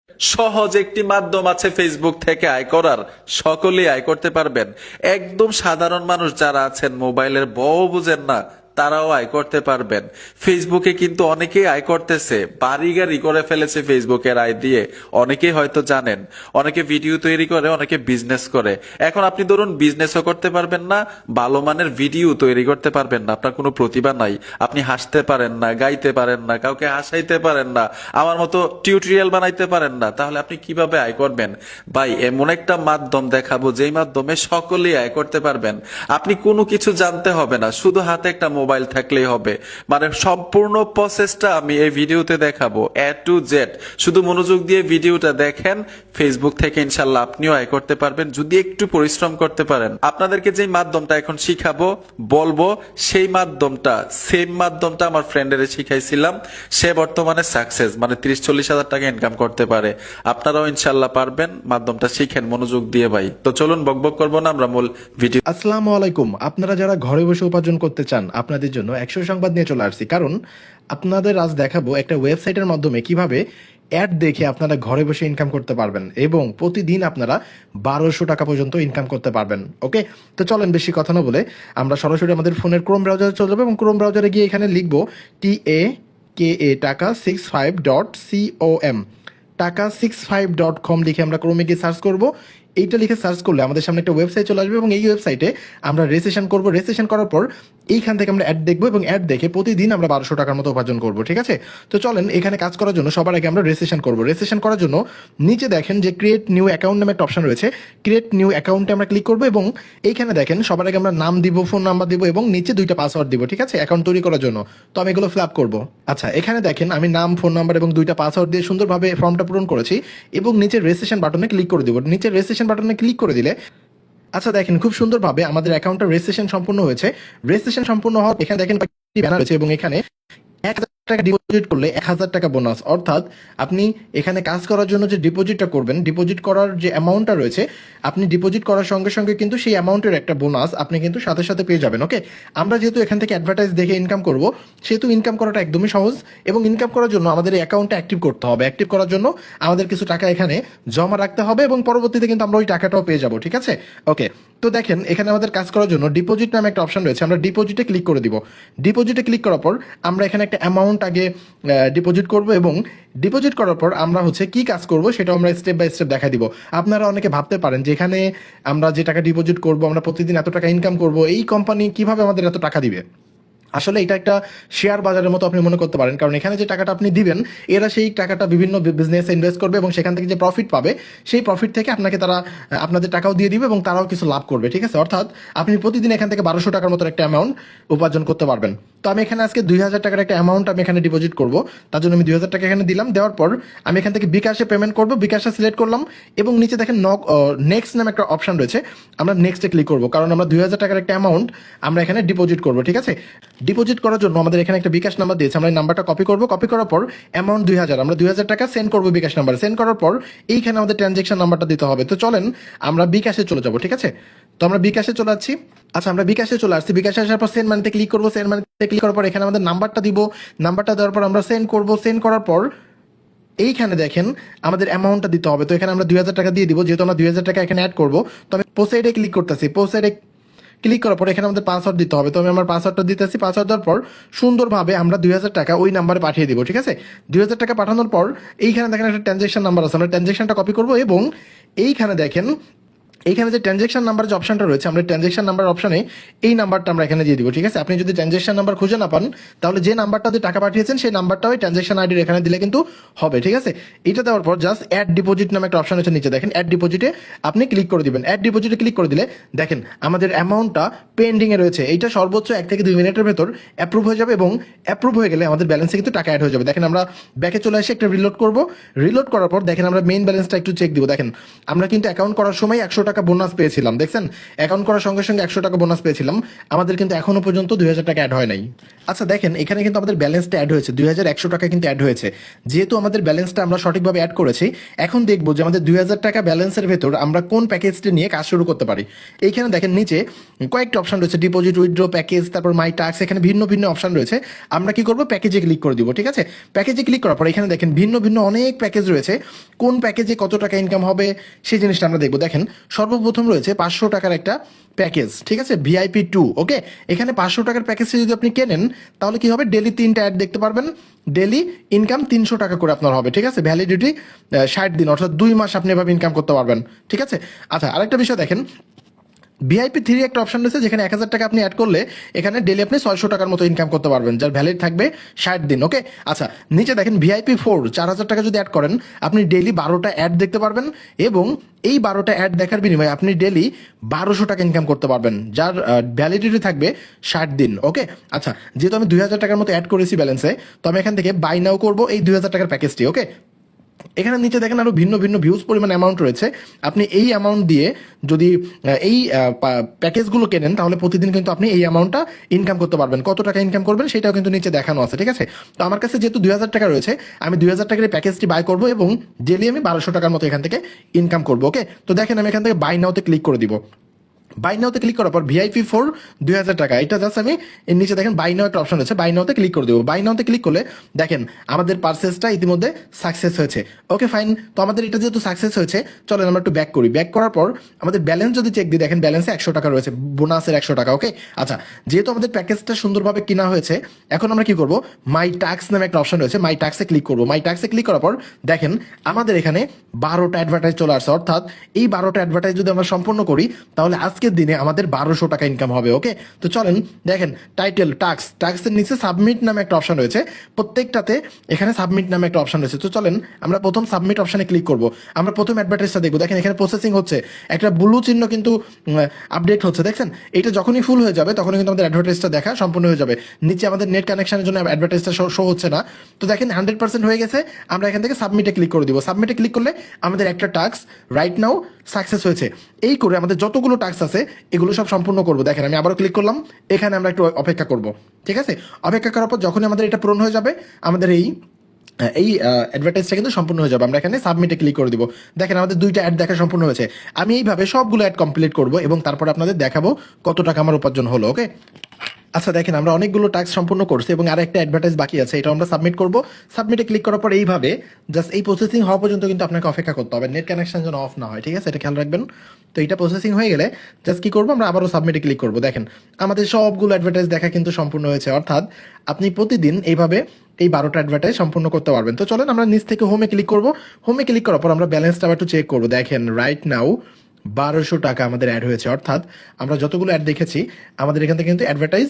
সহজ একটি মাধ্যম আছে ফেসবুক থেকে আয় করার, সকলেই আয় করতে পারবেন। একদম সাধারণ মানুষ যারা আছেন, মোবাইলের বউ বুঝেন না, তারাও আয় করতে পারবেন। ফেসবুকে কিন্তু অনেকেই আয় করতেছে, বাড়ি গাড়ি করে ফেলেছে ফেসবুকের আয় দিয়ে। অনেকেই হয়তো জানেন, অনেকে ভিডিও তৈরি করে, অনেকে বিজনেস করে। এখন আপনি ধরুন বিজনেসও করতে পারবেন না, ভালো মানের ভিডিও তৈরি করতে পারবেন না, আপনার কোনো প্রতিভা নাই, আপনি হাসতে পারেন না, গাইতে পারেন না, কাউকে হাসাইতে পারেন না, আমার মতো টিউটোরিয়াল বানাইতে পারেন না, তাহলে আপনি কিভাবে আয় করবেন? ভাই, এমন একটা মাধ্যম দেখাবো যেই মাধ্যমে সকলেই আয় করতে পারবেন। আপনি কোনো কিছু জানতে হবে না, শুধু হাতে একটা মোবাইল থাকলেই হবে। মানে সম্পূর্ণ প্রসেসটা আমি এই ভিডিওতে দেখাবো, এ টু জেড। শুধু মনোযোগ দিয়ে ভিডিওটা দেখেন, ফেসবুক থেকে ইনশাল্লাহ আপনিও আয় করতে পারবেন যদি একটু পরিশ্রম করতে পারেন। আপনাদেরকে যে মাধ্যমটা এখন শিখাবো, বলবো, সেই মাধ্যমটা, সেম মাধ্যমটা আমার ফ্রেন্ডের শিখাইছিলাম। সে বর্তমানে সাকসেস, মানে 30-40 হাজার টাকা ইনকাম করতে পারে। আপনারাও ইনশাল্লাহ পারবেন। মাধ্যমটা শিখেন মনোযোগ দিয়ে ভাই। তো চলুন বকবক করবো না, আমরা মূল ভিডিও। আসসালামু আলাইকুম। আপনারা যারা ঘরে বসে উপার্জন করতে চান, আপনাদের জন্য 100 সংবাদ নিয়ে চলে আসছি। কারণ আপনাদের আজ দেখাবো একটা ওয়েবসাইটের মাধ্যমে কিভাবে অ্যাড দেখে আপনারা ঘরে বসে ইনকাম করতে পারবেন এবং প্রতিদিন আপনারা 1200 টাকা পর্যন্ত ইনকাম করতে পারবেন। ওকে, তো চলেন বেশি কথা না বলে আমরা সরাসরি আমাদের ফোনের ক্রোম ব্রাউজারে চলে যাবো এবং ক্রোম ব্রাউজারে গিয়ে এখানে লিখবো taka65.com, taka65.com লিখে আমরা ক্রোমে গিয়ে সার্চ করবো। এইটা লিখে সার্চ করলে আমাদের সামনে একটা ওয়েবসাইট চলে আসবে এবং এই ওয়েবসাইটে আমরা রেজিস্ট্রেশন করব। রেজিস্ট্রেশন করার পর এইখান থেকে আমরা অ্যাড দেখবো এবং অ্যাড দেখে প্রতিদিন আমরা 1200 টাকার মতো উপার্জন করবো। ঠিক আছে, তো চলেন এখানে কাজ করার জন্য সবার আগে আমরা রেজিস্ট্রেশন করবো। রেজিস্ট্রেশন করার জন্য নিচে দেখেন যে ক্রিয়েট নিউ অ্যাকাউন্ট নামে একটা অপশন রয়েছে। ক্রিয়েট নিউ অ্যাকাউন্টে আমরা ক্লিক করবো এবং এইখানে দেখেন সবার আগে আমরা নাম দিব, ফোন নাম্বার দিব এবং নিচে 2টা পাসওয়ার্ড দিব। ঠিক আছে, অ্যাকাউন্ট তৈরি করার জন্য। তো আমি এগুলো ফিল আপ করবো। আচ্ছা, এখানে দেখেন আমি নাম, ফোন নাম্বার এবং 2টা পাসওয়ার্ড দিয়ে সুন্দরভাবে ফর্মটা পূরণ করেছি এবং নিচে রেজিস্ট্রেশন বাটনে ক্লিক করে দিব। নিচে রেজিস্ট্রেশন বাটনে ক্লিক করে দিলে আচ্ছা দেখেন খুব সুন্দরভাবে আমাদের অ্যাকাউন্টটা রেজিস্ট্রেশন সম্পূর্ণ হয়েছে। রেজিস্ট্রেশন সম্পূর্ণ হওয়ার এখানে দেখেন ব্যানার রয়েছে এবং এখানে 1000 টাকা ডিপোজিট করলে 1000 টাকা বোনাস। অর্থাৎ আপনি এখানে কাজ করার জন্য যে ডিপোজিটটা করবেন, ডিপোজিট করার যে অ্যামাউন্টটা রয়েছে, আপনি ডিপোজিট করার সঙ্গে সঙ্গে কিন্তু সেই অ্যামাউন্টের একটা বোনাস আপনি কিন্তু সাথে সাথে পেয়ে যাবেন। ওকে, আমরা যেহেতু এখান থেকে অ্যাডভার্টাইজ দেখে ইনকাম করব, সেহেতু ইনকাম করাটা একদমই সহজ এবং ইনকাম করার জন্য আমাদের এই অ্যাকাউন্টটা অ্যাক্টিভ করতে হবে। অ্যাক্টিভ করার জন্য আমাদের কিছু টাকা এখানে জমা রাখতে হবে এবং পরবর্তীতে কিন্তু আমরা ওই টাকাটাও পেয়ে যাব। ঠিক আছে, ওকে, তো দেখেন এখানে আমাদের কাজ করার জন্য ডিপোজিট নামে একটা অপশন রয়েছে। আমরা ডিপোজিটে ক্লিক করে দিব। ডিপোজিটে ক্লিক করার পর আমরা এখানে একটা অ্যামাউন্ট আগে ডিপোজিট করব এবং ডিপোজিট করার পর আমরা হচ্ছে কি কাজ করব সেটা আমরা স্টেপ বাই স্টেপ দেখা দিব। আপনারা অনেকে ভাবতে পারেন যে এখানে আমরা যে টাকা ডিপোজিট করব, আমরা প্রতিদিন এত টাকা ইনকাম করব, এই কোম্পানি কিভাবে আমাদের এত টাকা দিবে? আসলে এটা একটা শেয়ার বাজারের মতো আপনি মনে করতে পারেন। কারণ এখানে যে টাকাটা আপনি দিবেন, এরা সেই টাকাটা বিভিন্ন বিজনেসে ইনভেস্ট করবে এবং সেখান থেকে যে প্রফিট পাবে, সেই প্রফিট থেকে আপনাকে তারা আপনাদের টাকাও দিয়ে দিবে এবং তারাও কিছু লাভ করবে। ঠিক আছে, অর্থাৎ আপনি প্রতিদিন এখান থেকে 1200 টাকার মতো একটা অ্যামাউন্ট উপার্জন করতে পারবেন। তো আমি এখানে আজকে 2000 টাকার একটা অ্যামাউন্ট আমি এখানে ডিপোজিট করব। তার জন্য আমি 2000 টাকা এখানে দিলাম। দেওয়ার পর আমি এখান থেকে বিকাশে পেমেন্ট করব। বিকাশে সিলেক্ট করলাম এবং নিচে দেখেন নেক্সট নামে একটা অপশন রয়েছে। আমরা নেক্সটে ক্লিক করব কারণ আমরা 2000 টাকার একটা অ্যামাউন্ট আমরা এখানে ডিপোজিট করব। ঠিক আছে, ডিপোজিট করার জন্য আমাদের এখানে একটা বিকাশ নাম্বার দিয়েছে। আমরা এই নাম্বারটা কপি করব। কপি করার পর অ্যামাউন্ট 2000, আমরা 2000 টাকা সেন্ড করব বিকাশ নাম্বারে। সেন্ড করার পর এইখানে আমাদের ট্রানজ্যাকশন নাম্বারটা দিতে হবে। তো চলেন আমরা বিকাশে চলে যাব। ঠিক আছে, তো আমরা বিকাশে চলে যাচ্ছি। আচ্ছা, আমরা বিকাশে চলে আসছি। বিকাশে আসার পর সেন্ড মানিতে ক্লিক করব। সেন্ড মানিতে ক্লিক করার পর এখানে আমাদের নাম্বারটা দিব। নাম্বারটা দেওয়ার পর আমরা সেন্ড করব। সেন্ড করার পর এইখানে দেখেন আমাদের অ্যামাউন্টটা দিতে হবে। তো এখানে আমরা 2000 টাকা দিয়ে দিব, যেহেতু আমরা 2000 টাকা এখানে অ্যাড করব। তো আমি পোস্টসাইডে ক্লিক করতেছি। পোস্টসাইডে ক্লিক করার পর এখানে আমাদের পাসওয়ার্ড দিতে হবে। তো আমি আমার পাসওয়ার্ডটা দিতেছি। পাসওয়ার্ড দেওয়ার পর সুন্দরভাবে আমরা 2000 টাকা ওই নাম্বারে পাঠিয়ে দিব। ঠিক আছে, 2000 টাকা পাঠানোর পর এইখানে দেখেন একটা ট্রানজ্যাকশন নাম্বার আছে। আমরা ট্রানজ্যাকশনটা কপি করব এবং এইখানে দেখেন এইখানে যে ট্রানজ্যাকশন নাম্বার যে অপশনটা রয়েছে, আমরা ট্রানজ্যাকশন নাম্বার অপশনে এই নাম্বারটা আমরা এখানে দিয়ে দিব। ঠিক আছে, আপনি যদি ট্রানজ্যাকশন নাম্বার খুঁজে না পান, তাহলে যে নাম্বারটা দিয়ে টাকা পাঠিয়েছেন সেই নাম্বারটা ওই ট্রানজ্যাকশন আইডির এখানে দিলে কিন্তু হবে। ঠিক আছে, এটা দেওয়ার পর জাস্ট অ্যাড ডিপোজিট নামে একটা অপশন আছে নিচে দেখেন। অ্যাড ডিপোজিটে আপনি ক্লিক করে দিবেন। অ্যাড ডিপোজিটে ক্লিক করে দিলে দেখেন আমাদের অ্যামাউন্টটা পেন্ডিং এ রয়েছে। এইটা সর্বোচ্চ 1 থেকে 2 মিনিটের ভেতর অ্যাপ্রুভ হয়ে যাবে এবং অ্যাপ্রুভ হয়ে গেলে আমাদের ব্যালেন্সে কিন্তু টাকা অ্যাড হয়ে যাবে। দেখেন আমরা ব্যাকে চলে এসে একটা রিলোড করব। রিলোড করার পর দেখেন আমরা মেইন ব্যালেন্সটা একটু চেক দিব। দেখেন আমরা কিন্তু অ্যাকাউন্ট করার সময় 100 টাকা বোনাস পেয়েছিলাম, দেখছেন অ্যাকাউন্ট করার সঙ্গে সঙ্গে 100 টাকা বোনাস পেয়েছিলাম, আমাদের কিন্তু এখনো পর্যন্ত 2000 টাকা অ্যাড হয় নাই। আচ্ছা দেখেন এখানে কিন্তু আমাদের ব্যালেন্সটা অ্যাড হয়েছে, 2100 টাকা কিন্তু অ্যাড হয়েছে। যেহেতু আমাদের ব্যালেন্সটা আমরা সঠিকভাবে অ্যাড করেছি, এখন দেখবো যে আমাদের 2000 টাকা ব্যালেন্সের ভেতর আমরা কোন প্যাকেজটি নিয়ে কাজ শুরু করতে পারি। এইখানে দেখেন নিচে কয়েকটা অপশন রয়েছে, ডিপোজিট, উইথড্র, প্যাকেজ, তারপর মাই টাস্ক, এখানে ভিন্ন ভিন্ন অপশন রয়েছে। আমরা কি করবো, প্যাকেজে ক্লিক করে দিব। ঠিক আছে, প্যাকেজে ক্লিক করার পর এখানে দেখেন ভিন্ন ভিন্ন অনেক প্যাকেজ রয়েছে, কোন প্যাকেজে কত টাকা ইনকাম হবে সেই জিনিসটা আমরা দেখবো। দেখেন সর্বপ্রথম রয়েছে 500 টাকার একটা প্যাকেজ, ঠিক আছে, VIP 2। ওকে, এখানে 500 টাকার প্যাকেজটা যদি আপনি কেনেন তাহলে কি হবে, ডেলি 3টা অ্যাড দেখতে পারবেন, ডেলি ইনকাম 300 টাকা করে আপনার হবে। ঠিক আছে, ভ্যালিডিটি 60 দিন, অর্থাৎ 2 মাস আপনি এভাবে ইনকাম করতে পারবেন। ঠিক আছে, আচ্ছা আরেকটা বিষয় দেখেন, VIP 3 একটা অপশন রয়েছে যেখানে 1000 টাকা আপনি অ্যাড করলে এখানে ডেলি আপনি 600 টাকার মতো ইনকাম করতে পারবেন, যার ভ্যালিড থাকবে 60 দিন। ওকে, আচ্ছা নিচে দেখেন VIP 4 4000 টাকা যদি অ্যাড করেন আপনি ডেলি 12টা অ্যাড দেখতে পারবেন, এবং এই 12টা অ্যাড দেখার বিনিময়ে আপনি ডেলি 1200 টাকা ইনকাম করতে পারবেন, যার ভ্যালিডিটি থাকবে 60 দিন। ওকে, আচ্ছা যেহেতু আমি 2000 টাকার মতো অ্যাড করেছি ব্যালেন্সে, তো আমি এখান থেকে বাই নাও করবো এই 2000 টাকার প্যাকেজটি। ওকে, এখানে নিচে দেখেন আরো ভিন্ন ভিন্ন ভিউজ পরিমাণ অ্যামাউন্ট রয়েছে, আপনি এই অ্যামাউন্ট দিয়ে যদি এই প্যাকেজগুলো কেনেন তাহলে প্রতিদিন কিন্তু আপনি এই অ্যামাউন্টটা ইনকাম করতে পারবেন। কত টাকা ইনকাম করবেন সেটাও কিন্তু নিচে দেখানো আছে। ঠিক আছে, তো আমার কাছে যেহেতু 2000 টাকা রয়েছে, আমি 2000 টাকার এই প্যাকেজটি বাই করবো এবং ডেলি আমি 1200 টাকার মতো এখান থেকে ইনকাম করবো। ওকে, তো দেখেন আমি এখান থেকে বাই নাওতে ক্লিক করে দিব। বাই নাওতে ক্লিক করার পর VIP 4 2000 টাকা, এটা জাস্ট আমি এর নিচে দেখেন বাই নাও একটা অপশন আছে, বাই নাওতে ক্লিক করে দেবো। বাই নাওতে ক্লিক করলে দেখেন আমাদের পারচেসটা ইতিমধ্যে সাকসেস হয়েছে। ওকে ফাইন, তো আমাদের এটা যেহেতু সাকসেস হয়েছে, চলেন আমরা একটু ব্যাক করি। ব্যাক করার পর আমাদের ব্যালেন্স যদি চেক দিই, দেখেন ব্যালেন্সে 100 টাকা রয়েছে, বোনাসের 100 টাকা। ওকে, আচ্ছা যেহেতু আমাদের প্যাকেজটা সুন্দরভাবে কিনা হয়েছে, এখন আমরা কি করব, মাই টাস্ক নামে একটা অপশন রয়েছে, মাই টাস্কে ক্লিক করবো। মাই টাস্কে ক্লিক করার পর দেখেন আমাদের এখানে 12টা অ্যাডভার্টাইজ চলে আসছে, অর্থাৎ এই 12টা অ্যাডভার্টাইজ যদি আমরা সম্পূর্ণ করি তাহলে আজকের দিনে আমাদের 1200 টাকা ইনকাম হবে। ওকে, তো চলেন দেখেন টাইটেল, টাস্কের নিচে সাবমিট নামে একটা অপশন রয়েছে, প্রত্যেকটাতে এখানে সাবমিট নামে একটা অপশন রয়েছে। তো চলেন আমরা প্রথম সাবমিট অপশনে ক্লিক করব। আমরা প্রথম অ্যাডভার্টাইজটা দেখবো, দেখেন এখানে প্রসেসিং হচ্ছে, একটা ব্লু চিহ্ন কিন্তু আপডেট হচ্ছে, দেখছেন এটা যখনই ফুল হয়ে যাবে তখনই কিন্তু আমাদের অ্যাডভার্টাইজটা দেখা সম্পূর্ণ হয়ে যাবে। নিচে আমাদের নেট কানেকশনের জন্য অ্যাডভার্টাইজটা শো হচ্ছে না, তো দেখেন 100% হয়ে গেছে। আমরা এখান থেকে সাবমিটে ক্লিক করে দিব। সাবমিটে ক্লিক করলে আমাদের একটা টাস্ক রাইট নাও সাকসেস হয়েছে। এই করে আমাদের যতগুলো টাস্ক আছে এগুলো সব সম্পূর্ণ করবো। দেখেন আমি আবারও ক্লিক করলাম, এখানে আমরা একটু অপেক্ষা করব। ঠিক আছে, অপেক্ষা করার পর যখনই আমাদের এটা পূরণ হয়ে যাবে আমাদের এই অ্যাডভার্টাইজটা কিন্তু সম্পূর্ণ হয়ে যাবে। আমরা এখানে সাবমিটে ক্লিক করে দিব। দেখেন আমাদের 2টা অ্যাড দেখা সম্পূর্ণ হয়েছে। আমি এইভাবে সবগুলো অ্যাড কমপ্লিট করব এবং তারপর আপনাদের দেখাবো কত টাকা আমার উপার্জন হলো। ওকে, আচ্ছা দেখেন আমরা অনেকগুলো টাস্ক সম্পূর্ণ করছি এবং আর একটা অ্যাডভার্টাইজ বাকি আছে, এটা আমরা সাবমিট করব। সাবমিটে ক্লিক করার পর এইভাবে জাস্ট এই প্রসেসিং হওয়া পর্যন্ত কিন্তু আপনাকে অপেক্ষা করতে হবে, নেট কানেকশন যেন অফ না হয়। ঠিক আছে, এটা খেয়াল রাখবেন। তো এটা প্রসেসিং হয়ে গেলে জাস্ট কি করবো, আমরা আবারও সাবমিটে ক্লিক করব। দেখেন আমাদের সবগুলো অ্যাডভার্টাইজ দেখা কিন্তু সম্পূর্ণ হয়েছে, অর্থাৎ আপনি প্রতিদিন এইভাবে এই 12টা অ্যাডভার্টাইজ সম্পূর্ণ করতে পারবেন। তো চলেন আমরা নিচ থেকে হোমে ক্লিক করব। হোমে ক্লিক করার পর আমরা ব্যালেন্সটা আবার একটু চেক করবো। দেখেন রাইট নাও 1200 টাকা আমাদের অ্যাড হয়েছে, অর্থাৎ আমরা যতগুলো অ্যাড দেখেছি আমাদের এখান থেকে কিন্তু অ্যাডভার্টাইজ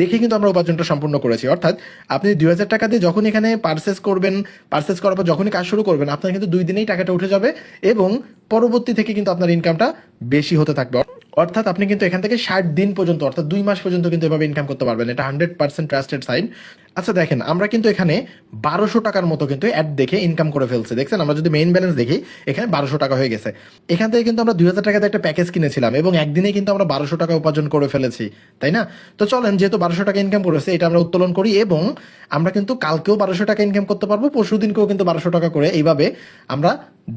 দেখে কিন্তু আমরা উপার্জনটা সম্পূর্ণ করেছি। অর্থাৎ আপনি 2000 টাকা দিয়ে যখন এখানে পার্সেস করবেন, পার্সেস করার পর যখনই কাজ শুরু করবেন আপনার কিন্তু 2 দিনেই টাকাটা উঠে যাবে এবং পরবর্তী থেকে কিন্তু আপনার ইনকামটা বেশি হতে থাকবে। অর্থাৎ আপনি কিন্তু এখান থেকে 60 দিন পর্যন্ত, অর্থাৎ 2 মাস পর্যন্ত কিন্তু এভাবে ইনকাম করতে পারবেন। এটা 100% ট্রাস্টেড সাইট। আচ্ছা দেখেন আমরা কিন্তু এখানে 1200 টাকার মতো কিন্তু অ্যাড দেখে ইনকাম করে ফেলছে। দেখছেন আমরা যদি মেইন ব্যালেন্স দেখি এখানে 1200 টাকা হয়ে গেছে। এখান থেকে কিন্তু আমরা 2000 টাকাতে একটা প্যাকেজ কিনেছিলাম এবং একদিনে কিন্তু আমরা 1200 টাকা উপার্জন করে ফেলেছি, তাই না? তো চলেন যেহেতু 1200 টাকা ইনকাম করেছে এটা আমরা উত্তোলন করি এবং আমরা কিন্তু কালকেও 1200 টাকা ইনকাম করতে পারবো, পরশু দিনকেও কিন্তু 1200 টাকা করে এইভাবে আমরা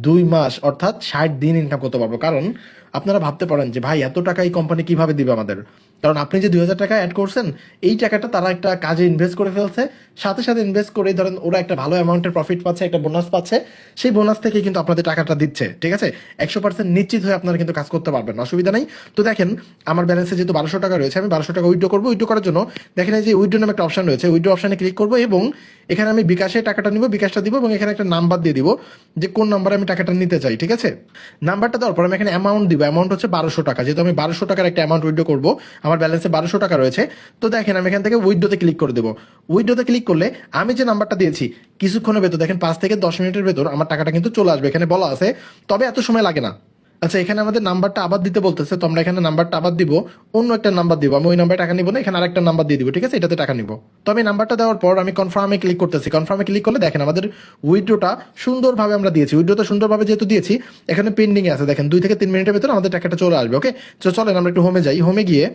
2 মাস অর্থাৎ 60 দিন ইনকাম করতে পারবো। কারণ আপনারা ভাবতে পারেন যে ভাই এত টাকা এই কোম্পানি কিভাবে দিবে আমাদের, কারণ আপনি যে 2000 টাকা অ্যাড করছেন এই টাকাটা তারা একটা কাজে ইনভেস্ট করে ফেলছে, সাথে সাথে ইনভেস্ট করে ধরেন ওরা একটা ভালো অ্যামাউন্টের প্রফিট পাচ্ছে, একটা বোনাস পাচ্ছে, সেই বোনাস থেকে কিন্তু আপনাদের টাকাটা দিচ্ছে। ঠিক আছে, 100% নিশ্চিত হয়ে আপনারা কিন্তু কাজ করতে পারবেন, অসুবিধা নেই। তো দেখেন আমার ব্যালেন্সে যেহেতু 1200 টাকা রয়েছে, আমি 1200 টাকা উইথড্র করবো। উইথড্র করার জন্য দেখেন এই যে উইথড্র নামে একটা অপশন রয়েছে, উইথড্র অপশনে ক্লিক করবো এবং এখানে আমি বিকাশে টাকাটা নিব, বিকাশটা দিব এবং এখানে একটা নাম্বার দিয়ে দিব যে কোন নাম্বারে আমি টাকাটা নিতে চাই। ঠিক আছে, নাম্বারটা দেওয়ার পর আমি এখানে অ্যামাউন্ট দিব, অ্যামাউন্ট হচ্ছে 1200 টাকা। যেহেতু আমি 1200 টাকার একটা অ্যামাউন্ট উইথড্র করবো, আমার ব্যালেন্সে 1200 টাকা রয়েছে। তো দেখেন আমি এখান থেকে উইথড্রোতে ক্লিক করে দেবো। উইথড্রোতে ক্লিক করলে আমি যে নাম্বারটা দিয়েছি কিছুক্ষণের ভেতর দেখেন 5 থেকে 10 মিনিটের ভেতর আমার টাকাটা কিন্তু চলে আসবে, এখানে বলা আছে। তবে এত সময় লাগে না, আচ্ছা, এখানে আমাদের নাম্বারটা আবার দিতে বলতেছে, তো আমরা এখানে নাম্বারটা আবার দিব, অন্য একটা নাম্বার দিব। আমি ওই নাম্বারে টাকা নিব না, এখানে আরেকটা নাম্বার দিয়ে দিব, ঠিক আছে, এটাতে টাকা নিব। তো আমি নাম্বারটা দেওয়ার পর আমি কনফার্মে ক্লিক করতেছি। কনফার্মে ক্লিক করলে দেখেন আমাদের উইথড্রোটা সুন্দরভাবে আমরা দিয়েছি। উইথড্রোটা সুন্দরভাবে যেহেতু দিয়েছি, এখানে পেন্ডিং আছে, দেখেন 2 থেকে 3 মিনিটের ভিতরে আমাদের টাকাটা চলে আসবে। ওকে, তো চলেন আমরা একটু হোমে যাই। হোমে গিয়ে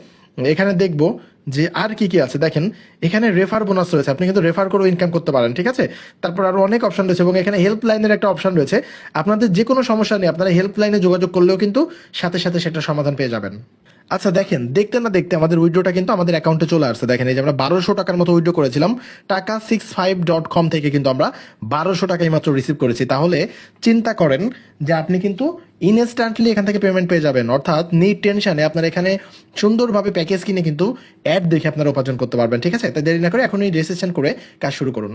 এখানে দেখবো যে আর কি কি আছে। দেখেন এখানে রেফার বোনাস রয়েছে, আপনি কিন্তু রেফার করে ইনকাম করতে পারেন, ঠিক আছে। তারপর আরো অনেক অপশন রয়েছে এবং এখানে হেল্পলাইনের একটা অপশন রয়েছে। আপনাদের যে কোনো সমস্যা নেই, আপনারা হেল্পলাইনে যোগাযোগ করলেও কিন্তু সাথে সাথে সেটা সমাধান পেয়ে যাবেন। আচ্ছা দেখেন, দেখতে না দেখতে আমাদের উইড্রোটা কিন্তু আমাদের অ্যাকাউন্টে চলে আসছে। দেখেন এই যে আমরা 1200 টাকার মতো উইড্রো করেছিলাম taka65.com থেকে, কিন্তু আমরা 1200 টাকাই মাত্র রিসিভ করেছি। তাহলে চিন্তা করেন যে আপনি কিন্তু ইনস্ট্যান্টলি এখান থেকে পেমেন্ট পেয়ে যাবেন, অর্থাৎ নিট টেনশনে আপনার এখানে সুন্দরভাবে প্যাকেজ কিনে কিন্তু অ্যাড দেখে আপনারা উপার্জন করতে পারবেন, ঠিক আছে। তাই দেরি না করে এখনই রেজিস্ট্রেশন করে কাজ শুরু করুন।